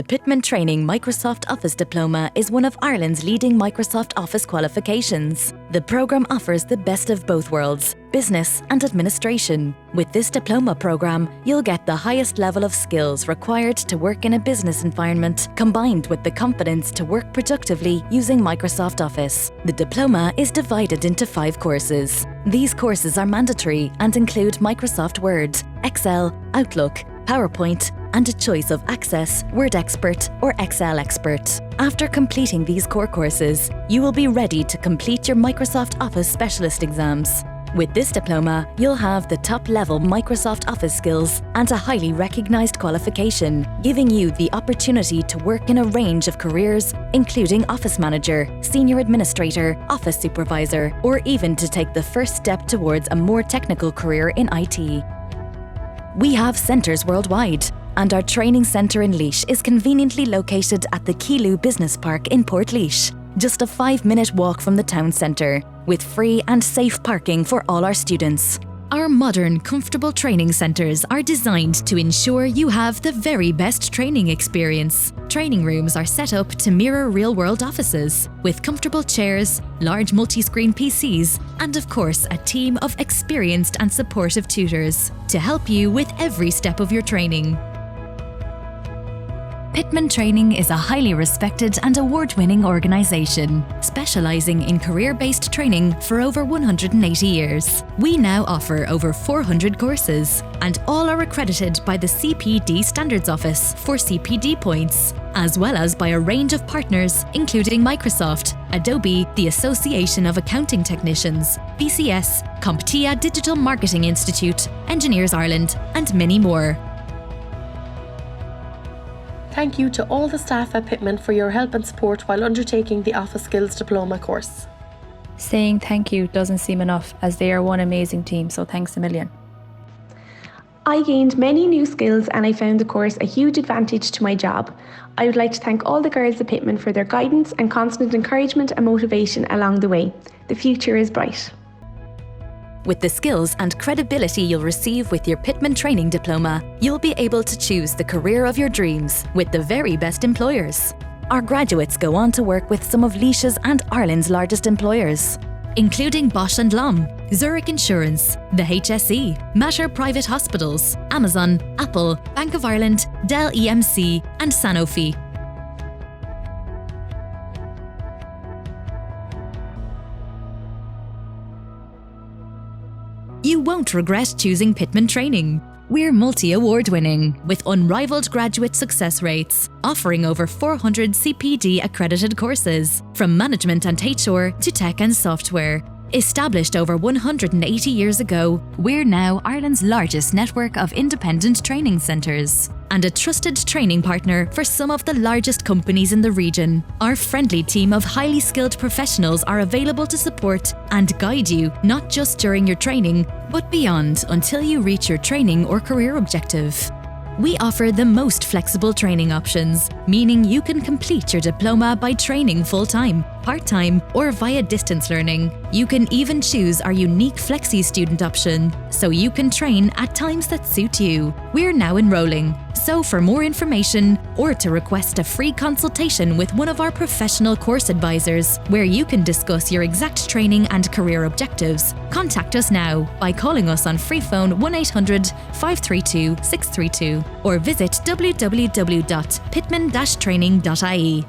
The Pitman Training Microsoft Office Diploma is one of Ireland's leading Microsoft Office qualifications. The programme offers the best of both worlds, business and administration. With this diploma programme, you'll get the highest level of skills required to work in a business environment, combined with the confidence to work productively using Microsoft Office. The diploma is divided into 5 courses. These courses are mandatory and include Microsoft Word, Excel, Outlook, PowerPoint, and a choice of Access, Word Expert or Excel Expert. After completing these core courses, you will be ready to complete your Microsoft Office Specialist exams. With this diploma, you'll have the top-level Microsoft Office skills and a highly recognised qualification, giving you the opportunity to work in a range of careers, including Office Manager, Senior Administrator, Office Supervisor, or even to take the first step towards a more technical career in IT. We have centres worldwide, and our training centre in Laois is conveniently located at the Keeloo Business Park in Portlaoise, just a 5-minute walk from the town centre, with free and safe parking for all our students. Our modern, comfortable training centres are designed to ensure you have the very best training experience. Training rooms are set up to mirror real-world offices, with comfortable chairs, large multi-screen PCs, and of course a team of experienced and supportive tutors to help you with every step of your training. Pitman Training is a highly respected and award-winning organisation, specialising in career-based training for over 180 years. We now offer over 400 courses, and all are accredited by the CPD Standards Office for CPD points, as well as by a range of partners including Microsoft, Adobe, the Association of Accounting Technicians, BCS, CompTIA Digital Marketing Institute, Engineers Ireland, and many more. Thank you to all the staff at Pitman for your help and support while undertaking the Office Skills Diploma course. Saying thank you doesn't seem enough, as they are one amazing team, so thanks a million. I gained many new skills and I found the course a huge advantage to my job. I would like to thank all the girls at Pitman for their guidance and constant encouragement and motivation along the way. The future is bright. With the skills and credibility you'll receive with your Pitman Training Diploma, you'll be able to choose the career of your dreams with the very best employers. Our graduates go on to work with some of Laois's and Ireland's largest employers, including Bosch & Lomb, Zurich Insurance, the HSE, Mater Private Hospitals, Amazon, Apple, Bank of Ireland, Dell EMC, and Sanofi. You won't regret choosing Pitman Training. We're multi-award winning, with unrivaled graduate success rates, offering over 400 CPD accredited courses, from management and HR to tech and software. Established over 180 years ago, we're now Ireland's largest network of independent training centres and a trusted training partner for some of the largest companies in the region. Our friendly team of highly skilled professionals are available to support and guide you, not just during your training, but beyond, until you reach your training or career objective. We offer the most flexible training options, meaning you can complete your diploma by training full-time, part-time, or via distance learning. You can even choose our unique Flexi student option, so you can train at times that suit you. We're now enrolling, so for more information or to request a free consultation with one of our professional course advisors, where you can discuss your exact training and career objectives, contact us now by calling us on free phone 1800 532 632 or visit www.pitman-training.ie.